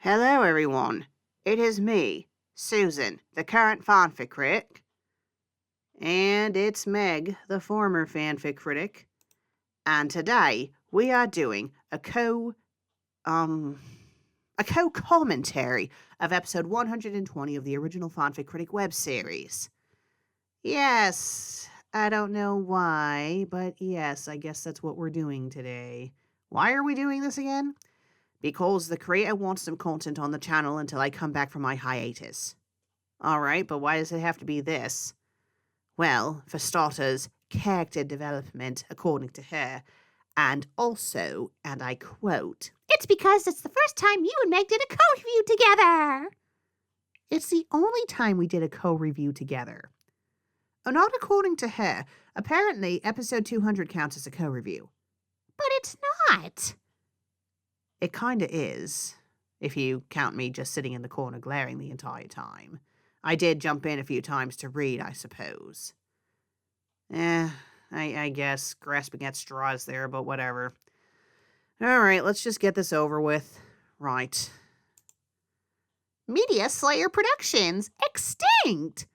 Hello, everyone. It is me, Susan, the current FanFic Critic. And it's Meg, the former FanFic Critic. And today, we are doing a co-commentary of episode 120 of the original FanFic Critic web series. Yes, I don't know why, but yes, I guess that's what we're doing today. Why are we doing this again? Because the creator wants some content on the channel until I come back from my hiatus. Alright, but why does it have to be this? Well, for starters, character development, according to her. And also, and I quote, "It's because it's the first time you and Meg did a co-review together." It's the only time we did a co-review together. Not according to her. Apparently, episode 200 counts as a co-review. But it's not. It kinda is, if you count me just sitting in the corner glaring the entire time. I did jump in a few times to read, I suppose. I guess grasping at straws there, but whatever. Alright, let's just get this over with. Right. Media Slayer Productions, extinct!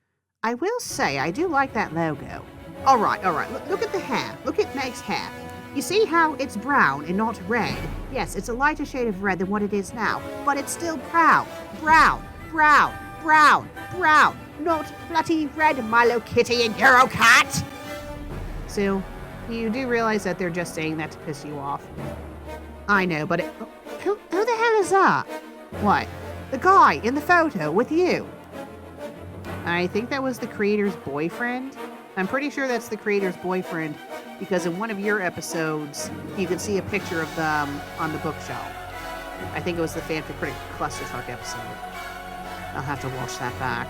I will say, I do like that logo. Alright, look at the hair. Look at Meg's hair. You see how it's brown and not red? Yes, it's a lighter shade of red than what it is now, but it's still brown. Brown. Not bloody red, Milo Kitty and Eurocat. So, you do realize that they're just saying that to piss you off. I know, but who the hell is that? What? The guy in the photo with you? I think that was the creator's boyfriend. I'm pretty sure that's the creator's boyfriend because in one of your episodes, you can see a picture of them on the bookshelf. I think it was the FanFic Critic Cluster Truck episode. I'll have to watch that back.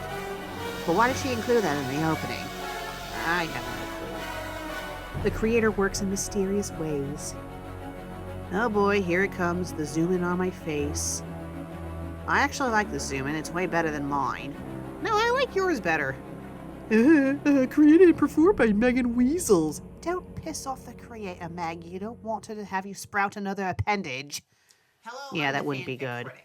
But why did she include that in the opening? I have no clue. The creator works in mysterious ways. Oh boy, here it comes, the zoom in on my face. I actually like the zoom in, it's way better than mine. No, I like yours better. Created and performed by Megan Weasels. Don't piss off the creator, Meg. You don't want her to have you sprout another appendage. Hello, Yeah, I'm that the wouldn't be FanFic good. Critic.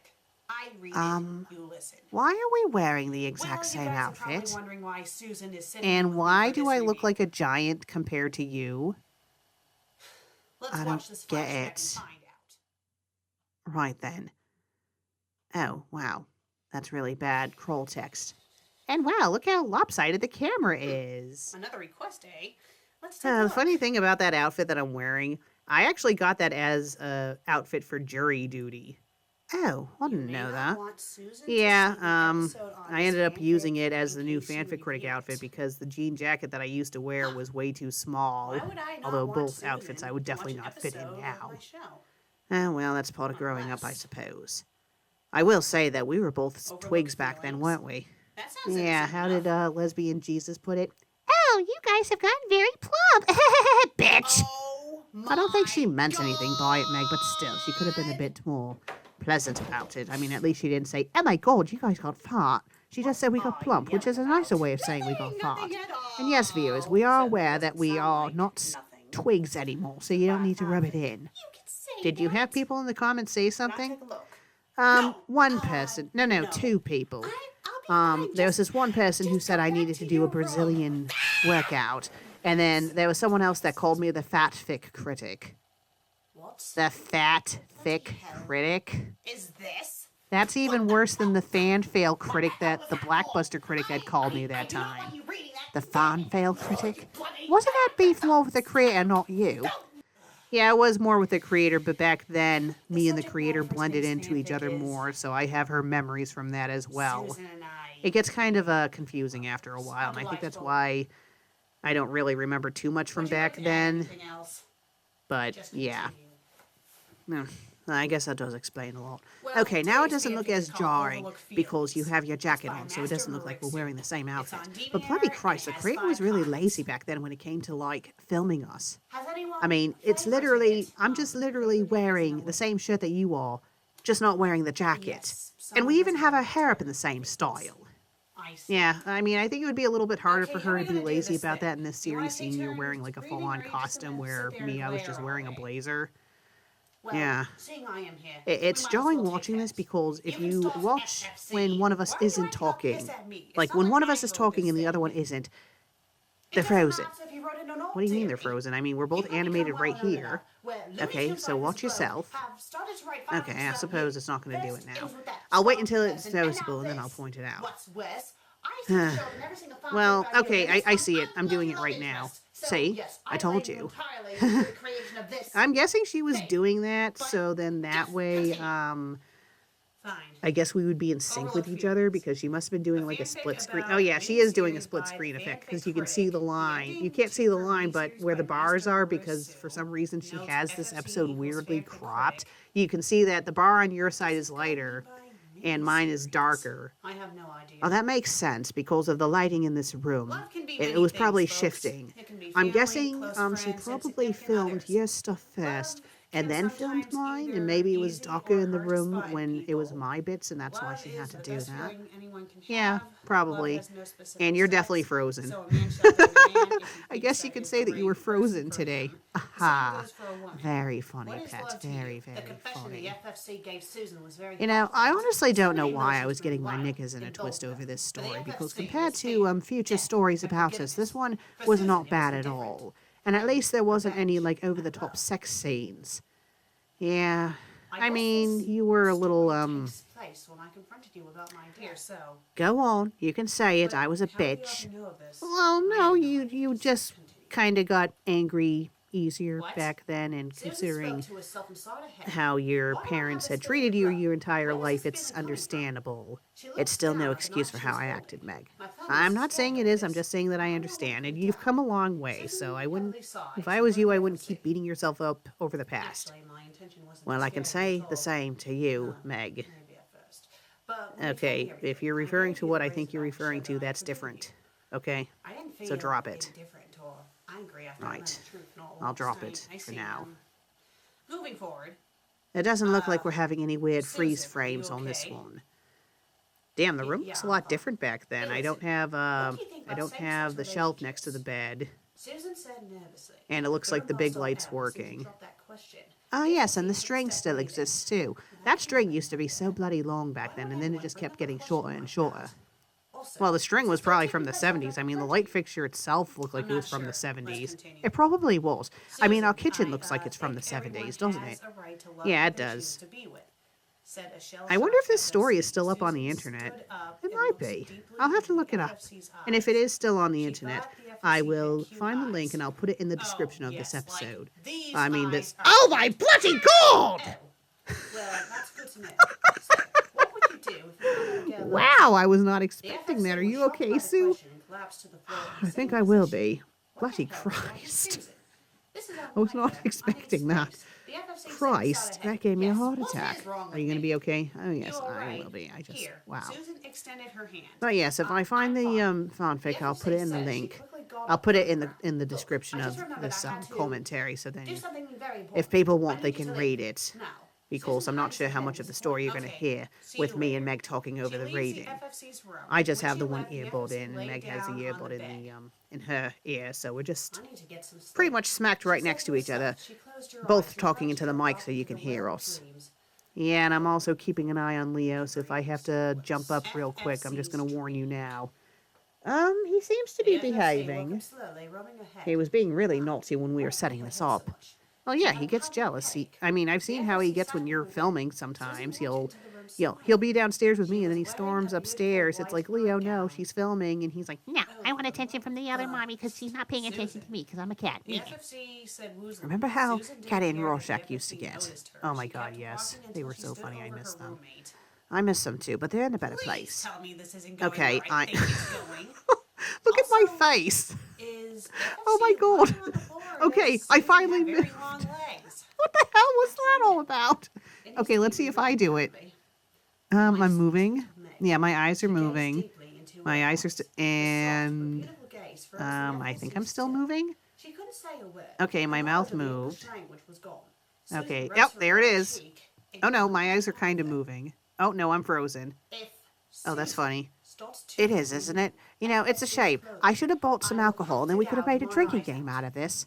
I read it, you listen. Why are we wearing the exact Well, same you guys are outfit? probably wondering why Susan is sitting And with me why for do this I look review. like a giant compared to you? Let's I watch don't this get flashback it. and find out. Right then. Oh, wow. That's really bad scroll text. And wow, look how lopsided the camera is. Another request, eh? Let's take a The look. funny thing about that outfit that I'm wearing, I actually got that as a outfit for jury duty. Oh, I You didn't may know not that. want Susan to Yeah, see the episode on I this ended up fanfic using it as in the new case you FanFic Critic review outfit it. because the jean jacket that I used to wear was way too small. Why would I not Although want both Susan outfits I would to watch definitely an not fit in episode of now. my show? Oh, well, that's part of growing up, I Unless- suppose. I will say that we were both Overlook twigs back then, Feelings. weren't we? That sounds Yeah, innocent how enough. did lesbian Jesus put it? Oh, you guys have gotten very plump. Bitch. Oh I don't think she my meant anything by it, Meg, but still, she could have been a bit more pleasant about it. I mean, at least she didn't say, oh my god, you guys got fat. She just said we got plump, which is a nicer way of saying we got fat. Nothing at all. And yes, viewers, we are Said aware doesn't that we sound are like not nothing. twigs anymore, so you don't need to rub it in. You can say Did you have that. people in the comments say Can I something? take a look? One person. No, two people. I'll be fine, There was just- this one person who just said go I back needed to to do your a room. Brazilian workout. And then there was someone else that called me the FanFic Critic. What The FanFic Critic? is this? That's even worse than the FanFail Critic that the Blackbuster Critic had called me that I do not time. want you reading that. The FanFail Critic? Wasn't that beef more with the creator, not you? Yeah, it was more with the creator, but back then, me and the creator blended into each other more, so I have her memories from that as well. Susan and I. It gets kind of confusing after a while, and I think that's why I don't really remember too much from Would you like back to add then, anything else? but Just yeah. continue. I guess that does explain a lot. Well, Okay, now it today's doesn't look fanfic as is called jarring Overlook because you Feelings. have your jacket It's by on, so it Master doesn't look like we're Elixir. wearing the same outfit. on But bloody DVR, Christ, the it has creator was 5 really copies. lazy back then when it came to, like, filming us. Has anyone I mean, it's tried watching literally, it? I'm just literally wearing the same shirt that you are, just not wearing the jacket. Yes, And we someone even has have our made hair up it in the same style. I see. Yeah, I mean, I think it would be a little bit harder Okay, for how her are to we be gonna do lazy this about then? that in this You wanna series, take seeing you're turns wearing like a reading, full-on or are you just costume, gonna where sit there me, and I was glare just all wearing a day? blazer. Well, Yeah. seeing I am here, It's jarring watching this because if you watch when one of us isn't talking, like when one of us is talking and the other one isn't, they're frozen. What do you mean they're frozen? I mean, we're both animated right here. Okay, so watch yourself. Okay, I suppose it's not going to do it now. I'll wait until it's noticeable and then I'll point it out. What's worse, I Well, okay, I see it. I'm doing it right now. See? I told you. I'm guessing she was doing that, so then that way, I guess we would be in sync with each other because she must have been doing like a split screen. Oh yeah, she is doing a split screen effect because you can see the line. You can't see the line, but where the bars are, because for some reason she has this episode weirdly cropped, you can see that the bar on your side is lighter and mine is darker. I have no idea. Oh, that makes sense because of the lighting in this room. It was probably shifting. I'm guessing she probably filmed your stuff first and then filmed mine, and maybe it was darker in the room when it was my bits, and that's why she had to do that. Yeah, probably. And you're definitely frozen. I guess you could say that you were frozen today. Aha. Very funny, Pet. Very, very funny. You know, I honestly don't know why I was getting my knickers in a twist over this story, because compared to future stories about us, this one was not bad at all. And at least there wasn't any, like, over-the-top sex scenes. Yeah, I mean, you were a little, Go on, you can say it, I was a bitch. Well, no, you just kind of got angry easier back then, and considering how your parents had treated you your entire life, it's understandable. It's still no excuse for how I acted, Meg. I'm not saying it is, I'm just saying that I understand, and you've come a long way, so I wouldn't, if I was you, I wouldn't keep beating yourself up over the past. Well, I can say the same to you, Meg. Okay, if you're referring to what I think you're referring to, that's different. Okay? So drop it. Right. I'll drop it for now. Moving forward. It doesn't look like we're having any weird freeze frames on this one. Damn, the room looks a lot different back then. I don't have the shelf next to the bed. And it looks like the big light's working. Oh yes, and the string still exists too. That string used to be so bloody long back then, and then it just kept getting shorter and shorter. Well, the string was probably from the 70s. I mean, the light fixture itself looked like it was from the 70s. It probably was. I mean, our kitchen looks like it's from the 70s, doesn't it? Yeah, it does. I wonder if this story is still up on the internet. It might be. I'll have to look it up. And if it is still on the internet, I will find the link and I'll put it in the description of this episode. I mean, this... Oh my bloody God! Well, that's good to know. So, what would you do if you Wow, I was not expecting that. Are you okay, Sue? I think I will be. Bloody Christ. I was not expecting that. Christ, that gave me a heart attack. Are you going to be okay? Oh, yes, I will be. I just, wow. But yes, if I find the fanfic, I'll put it in the link. I'll put it in the description of this commentary, so then if people want, they can read it. Because I'm not sure how much of the story you're going to hear with me and Meg talking over the reading. I just have the one earbud in, and Meg has the earbud in her ear, so we're just pretty much smacked right next to each other, both talking into the mic so you can hear us. Yeah, and I'm also keeping an eye on Leo, so if I have to jump up real quick, I'm just going to warn you now. He seems to be behaving. He was being really naughty when we were setting this up. Well, yeah, he gets jealous. I've seen how he gets when you're filming sometimes. He'll be downstairs with me, and then he storms upstairs. It's like, Leo, no, she's filming. And he's like, No, I want attention from the other mommy because she's not paying attention to me because I'm a cat. remember how Cat and Rorschach used to get? Oh, my God, yes. They were so funny. I miss them. I miss them, too, but they're in a better place. Okay, Look at my face. Oh, my God. Okay, I finally moved. What the hell was that all about? Okay, let's see if I do it. I'm moving. Yeah, my eyes are moving. My eyes are and I think I'm still moving. Okay, my mouth moved. Okay, yep, there it is. Oh no, my eyes are kind of moving. Oh no, I'm frozen. Oh, that's funny. It is, isn't it? You know, it's a shame. I should have bought some alcohol, and then we could have made a drinking game out of this.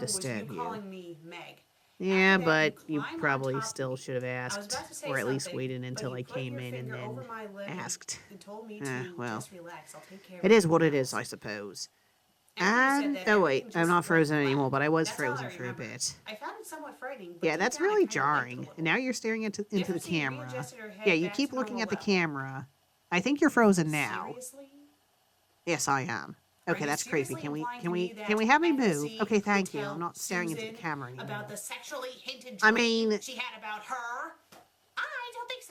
disturb was you. calling me Meg. Yeah, After that, but you you climb on probably top of still me. should have I was asked, about to say or at least something, waited but until you I put came your in and finger then over my lip asked. and told me to Well, just relax. I'll take care of it is what it everything is, I else. suppose. After you said And, that, oh wait, everything I'm just not went frozen black. anymore, but I was That's all frozen I for a remember. bit. I found it somewhat frightening, but Yeah, deep that's down I really kinda liked it a jarring. little. And now you're staring into the Differency camera. readjusted her head Yeah, you back keep to looking normal at the level. camera. I think you're frozen now. Seriously? Yes, I am. Are Okay, you that's creepy. seriously Can we implying can to we me that can we have me move? FSC Okay, could thank you. tell I'm not staring into the Susan camera anymore. about the sexually hinted I dream mean, she had about her? I don't think so.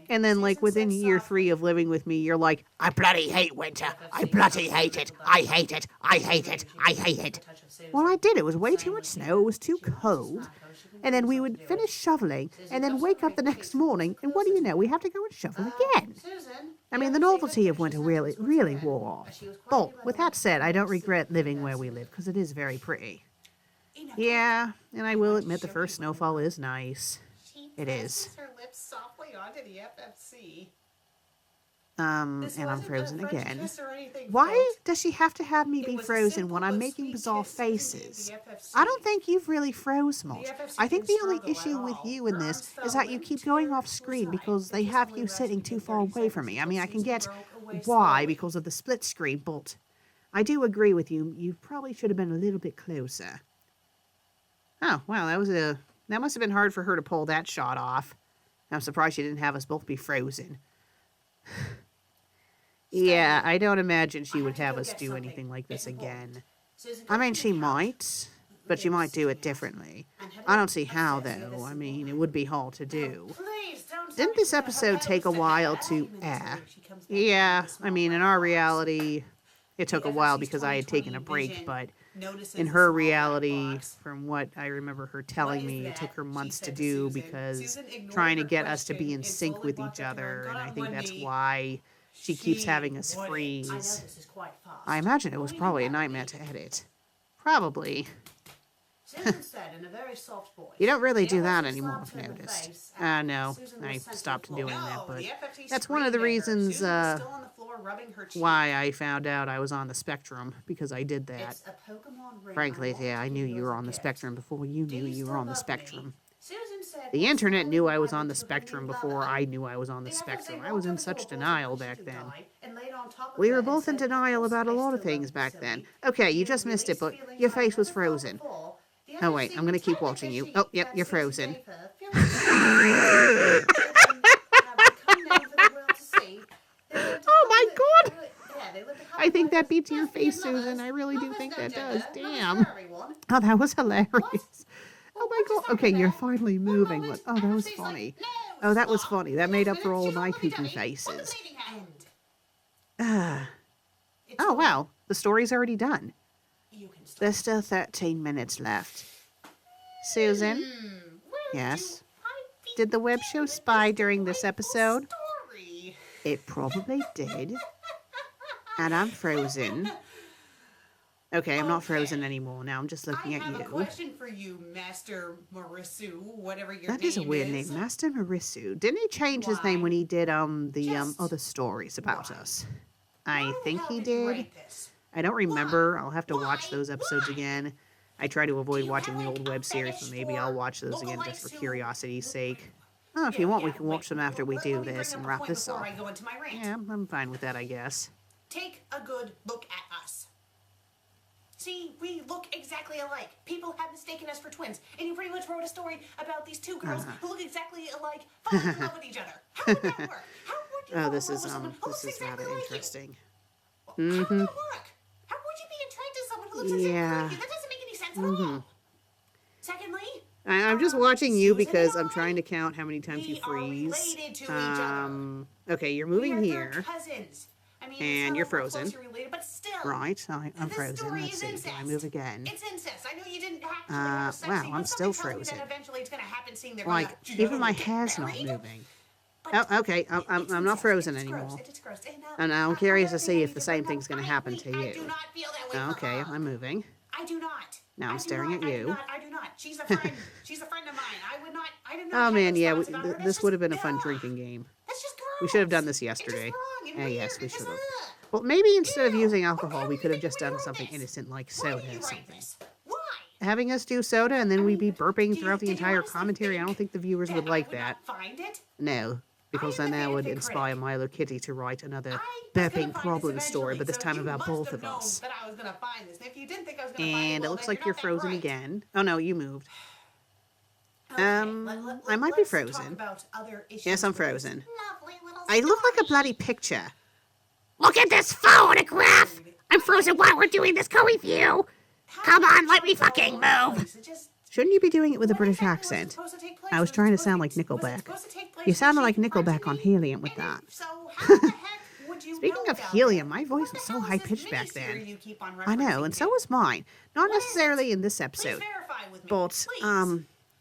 And then, like, within year 3 of living with me, you're like, I bloody hate winter. I bloody hate it. I hate it. I hate it. I hate it. Well, I did. It was way too much snow. It was too cold. and then we would finish shoveling, and then wake up the next morning, and what do you know? We have to go and shovel again. I mean, the novelty of winter really, really wore off. But with that said, I don't regret living where we live, because it is very pretty. Yeah, and I will admit the first snowfall is nice. It is. Her lips softly onto the FFC. And I'm frozen again. Why does she have to have me be frozen when I'm making bizarre faces? I don't think you've really froze much. I think the only issue with you in this is that you keep going off screen because they have you sitting too far away from me. I mean, I can get why because of the split screen, but I do agree with you. You probably should have been a little bit closer. Oh, wow, that must have been hard for her to pull that shot off. I'm surprised she didn't have us both be frozen. Yeah, I don't imagine she would have us do anything like this again. I mean, she might, but she might do it differently. I don't see how, though. I mean, it would be hard to do. Didn't this episode take a while to air? Yeah, I mean, in our reality, it took a while because I had taken a break, but in her reality, from what I remember her telling me, it took her months to do because trying to get us to be in sync with each other, and I think that's why she keeps having us freeze. I imagine it was probably a nightmare to edit. Probably. You don't really do that anymore, I've noticed. No, I stopped doing that, but that's one of the reasons why I found out I was on the spectrum, because I did that. Frankly, yeah, I knew you were on the spectrum before you knew you were on the spectrum. The internet knew I was on the spectrum before I knew I was on the spectrum. I was in such denial back then. We were both in denial about a lot of things back then. Okay, you just missed it, but your face was frozen. Oh, wait, I'm going to keep watching you. Oh, yep, you're frozen. Oh, my God! I think that beats your face, Susan. I really do think that does. Damn. Oh, that was hilarious. Oh, my God. Okay, you're finally moving. Oh, that was funny. Oh, that was funny. That made up for all of my cuckoo faces. Oh, wow. The story's already done. There's still 13 minutes left. Susan? Yes? Did the web show spy during this episode? It probably did. And I'm frozen. Okay, I'm not frozen anymore now. I'm just looking at you. I have a question for you, Master Marisu, whatever your name is. That is a weird name, Master Marisu. Didn't he change his name when he did the other stories about us? I think he did. I don't remember. I'll have to watch those episodes again. I try to avoid watching the old web series, but maybe I'll watch those again just for curiosity's sake. Oh, if you want, we can watch them after we do this and wrap this up. Yeah, I'm fine with that, I guess. Take a good look at us. See, we look exactly alike. People have mistaken us for twins. And you pretty much wrote a story about these two girls who look exactly alike, falling in love with each other. How would that work? How would you this is rather interesting. How would that work? How would you be attracted to someone who looks exactly like you? That doesn't make any sense at all. Secondly, I'm just watching you because I'm trying to count how many times you freeze. Related to each other. Okay, you're moving here. Cousins. I mean, And you're frozen. Related, but still, right, I'm frozen. Let's see. Can I move again? It's incest. I know you didn't have to wow, I'm still frozen. Eventually it's gonna happen, seeing their like, even my hair's not moving. Oh, okay, I'm not frozen anymore. And I'm curious to see if the same thing's going to happen to you. Okay, I'm moving. I do not. Now I'm staring at you. I do not. She's a friend. She's a friend of mine. I would not. I do Oh not. man, yeah, this would have been a fun drinking game. That's just gross. We should have done this yesterday. Yes, we should have. Well, maybe instead of using alcohol, we could have just done something innocent like soda or something. Why? Having us do soda and then we'd be burping throughout the entire commentary, I don't think the viewers would like that. Find it? No, because then that would inspire Milo Kitty to write another burping problem story, but this time about both of us. And it looks like you're frozen again. Oh no, you moved. I might be frozen. Yes, I'm frozen. I look like a bloody picture. Look at this photograph! I'm frozen while we're doing this co-review! Come on, let me fucking move! Shouldn't you be doing it with a British accent? I was trying to sound like Nickelback. You sounded like Nickelback on Helium with that. Speaking of Helium, my voice was so high-pitched back then. I know, and so was mine. Not necessarily in this episode. But,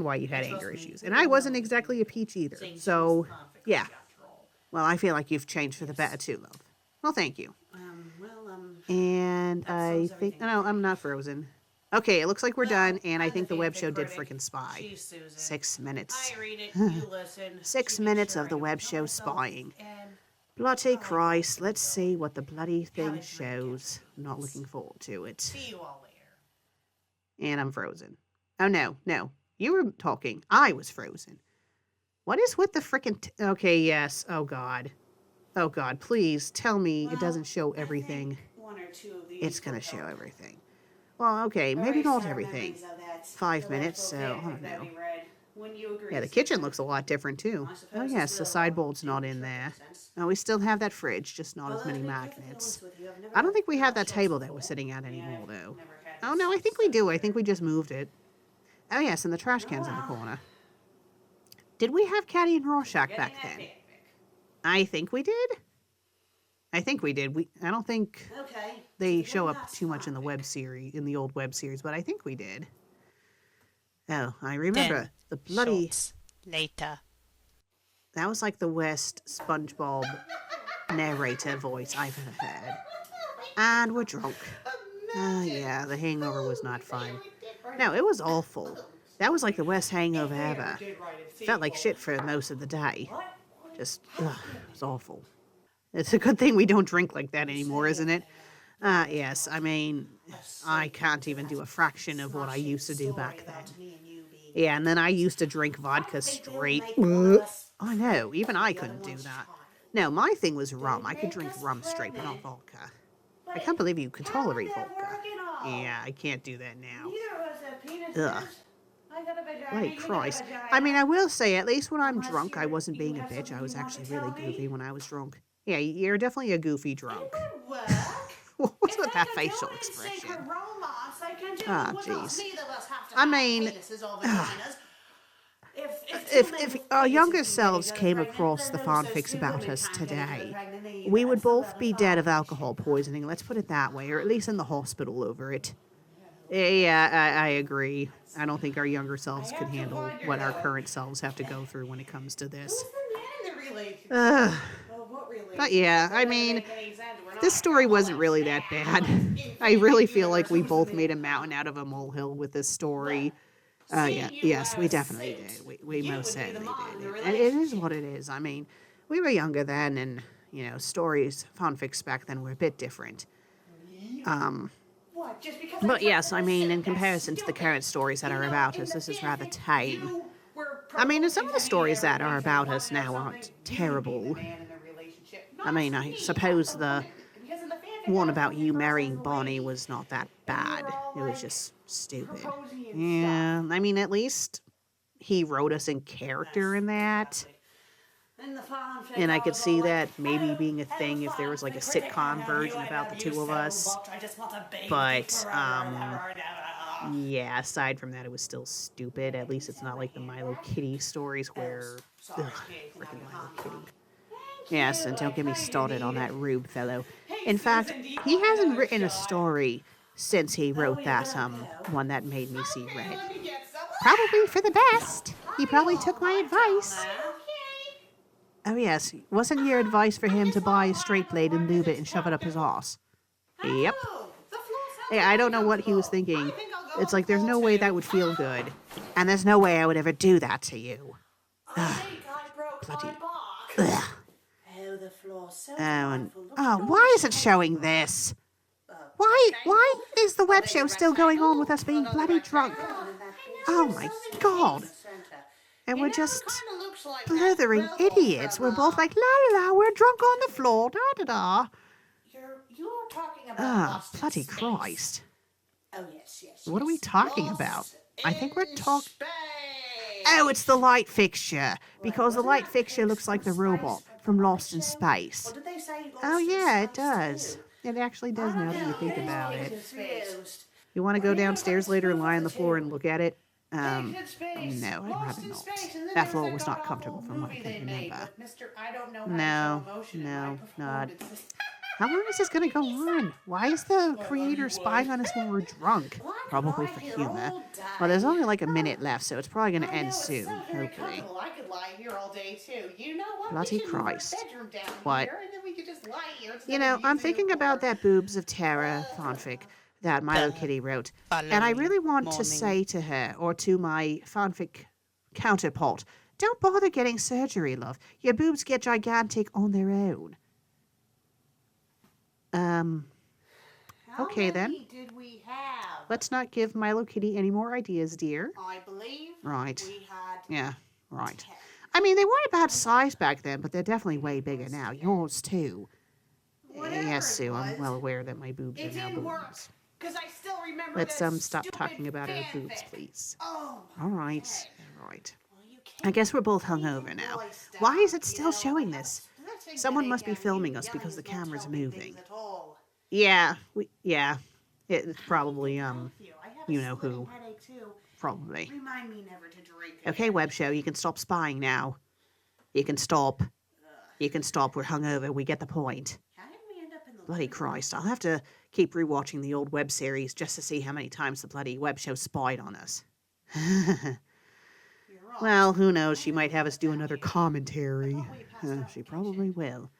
understand why you had anger issues. And I wasn't exactly a peach either. So, yeah. Well, I feel like you've changed for the better too, love. Well, thank you. And I think... No, I'm not frozen. Okay, it looks like we're done, and I think the web show did frickin' spy. 6 minutes. I read it, you listen. 6 minutes of the web show spying. Bloody Christ, let's see what the bloody thing shows. I'm not looking forward to it. See you all later. And I'm frozen. Oh, no. You were talking. I was frozen. What is with the frickin' okay, yes. Oh, God. Oh, God, please tell me it doesn't show everything. One or two of these. It's gonna show everything. Well, okay, maybe not everything. 5 minutes, so I don't know. Yeah, the kitchen looks a lot different, too. Oh, yes, the sideboard's not in there. Oh, we still have that fridge, just not as many magnets. I don't think we have that table that we're sitting at anymore, though. Oh, no, I think we do. I think we just moved it. Oh, yes, and the trash can's in the corner. Did we have Caddy and Rorschach back then? I think we did. I don't think they show up too much in the web series, in the old web series, but I think we did. Oh, I remember. Then, the bloody... shorts later. That was like the worst SpongeBob narrator voice I've ever heard. And we're drunk. Yeah, the hangover was not fun. No, it was awful. That was like the worst hangover ever. Felt like shit for most of the day. Just, it was awful. It's a good thing we don't drink like that anymore, isn't it? Yes, I mean, I can't even do a fraction of what I used to do back then. Yeah, and then I used to drink vodka straight. I know, even I couldn't do that. No, my thing was rum. I could drink rum straight, but not vodka. I can't believe you could tolerate vodka. Yeah, I can't do that now. Ugh. Bloody Christ. I mean, I will say, at least when I'm drunk, I wasn't being a bitch. I was actually really goofy when I was drunk. Yeah, you're definitely a goofy drunk. What's with that facial expression? Ah, jeez. I mean, if our younger selves came across the fanfics about us today, we would both be dead of alcohol poisoning, let's put it that way, or at least in the hospital over it. Yeah, I agree. I don't think our younger selves could handle what our current selves have to go through when it comes to this. But yeah, I mean, this story wasn't really that bad. I really feel like we both made a mountain out of a molehill with this story. Yes, we definitely did. We most certainly did. And it is what it is. I mean, we were younger then, and, you know, stories, fanfics back then were a bit different. But yes, I mean, in comparison to the current stories that are about us, this is rather tame. I mean, some of the stories that are about us now aren't terrible. I mean, I suppose the one about you marrying Bonnie was not that bad. It was just stupid. Yeah, I mean, at least he wrote us in character in that. And I could see that maybe being a thing if there was like a sitcom version about the two of us. But, yeah, aside from that, it was still stupid. At least it's not like the Milo Kitty stories where... Ugh, freaking Milo Kitty. Yes, and don't get me started on that Rube fellow. In fact, he hasn't written a story since he wrote that, one that made me see red. Probably for the best. He probably took my advice. Oh yes, wasn't your advice for him to buy a straight blade and lube it and shove it up his ass? Yep. Yeah, I don't know what he was thinking. It's like there's no way that would feel good. And there's no way I would ever do that to you. Ugh. Bloody... Ugh. Why is it showing this? Why is the web show still going on with us being bloody drunk? Oh my God. And we're just blithering idiots. We're both like, la la la, we're drunk on the floor, da da da. You're talking about bloody Christ. Oh, yes. What are we talking about? I think we're talking... Oh, it's the light fixture. Because the light fixture looks like the robot from Lost in Space. Oh, yeah, it does. It actually does now that you think about it. You want to go downstairs later and lie on the floor and look at it? No, I'd rather not. That floor was not comfortable from what I can remember. No, not. How long is this going to go on? Why is the creator spying on us when we're drunk? Probably for humor. Well, there's only like a minute left, so it's probably going to end soon, hopefully. Bloody Christ. What? You know, I'm thinking about that Boobs of Terror fanfic that Milo Kitty wrote. And I really want to say to her, or to my fanfic counterpart, don't bother getting surgery, love. Your boobs get gigantic on their own. Okay then. How many did we have? let's not give Milo Kitty any more ideas, dear. I believe Right. we had Yeah, right. 10. I mean, they weren't about size back then, but they're definitely way bigger now. Yours, too. Whatever Yes, it Sue, I'm was, well aware that my boobs it are now didn't work. boobs. Because I still remember Let's that stop stupid talking about our boobs, fanfic. please. Oh, All right, okay. all right. Well, you I can't guess we're both even hungover now. voice Why is it stuff, still showing I have this? a splitting Someone must be headache, and filming you us because the yelling camera's don't tell me moving. things at all. Yeah, it's probably I have you a know splitting who, headache too. probably. Remind me never to drink. Okay, again. web show, you can stop spying now. You can stop. You can stop. We're hungover. We get the point. How did we end up in the Bloody living room? Christ! I'll have to keep rewatching the old web series just to see how many times the bloody web show spied on us. You're wrong. Well, who knows? She might have us do another commentary. I thought we passed out She the probably kitchen. will.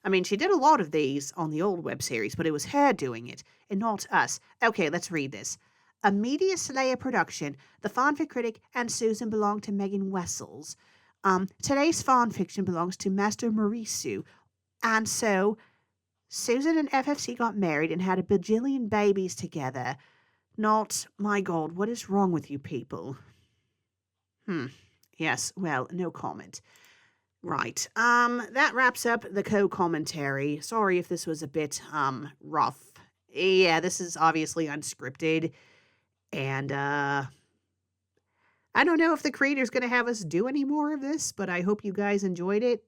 I mean, she did a lot of these on the old web series, but it was her doing it, and not us. Okay, let's read this. A Media Slayer production. The FanFic Critic and Susan belong to Megan Wessels. Today's fan fiction belongs to Master Marisu. And so, Susan and FFC got married and had a bajillion babies together. Not, my God, what is wrong with you people? Yes, well, no comment. Right. That wraps up the co-commentary. Sorry if this was a bit, rough. Yeah, this is obviously unscripted. And, I don't know if the creator's going to have us do any more of this, but I hope you guys enjoyed it.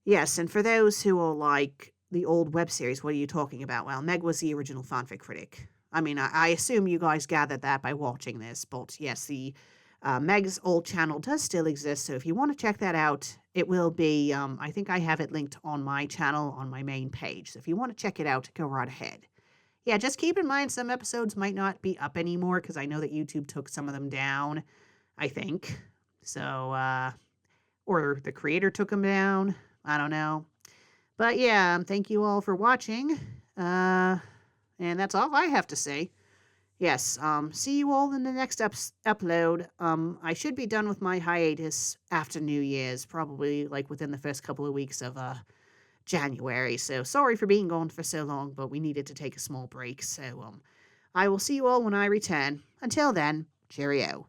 Yes, and for those who are like the old web series, what are you talking about? Well, Meg was the original fanfic critic. I mean, I assume you guys gathered that by watching this, but yes, the Meg's old channel does still exist, so if you want to check that out, it will be, I think I have it linked on my channel on my main page, so if you want to check it out, go right ahead. Yeah, just keep in mind some episodes might not be up anymore, because I know that YouTube took some of them down, I think. So, or the creator took them down, I don't know. But yeah, thank you all for watching, and that's all I have to say. Yes, see you all in the next upload. I should be done with my hiatus after New Year's, probably like within the first couple of weeks of January. So sorry for being gone for so long, but we needed to take a small break. So I will see you all when I return. Until then, cheerio.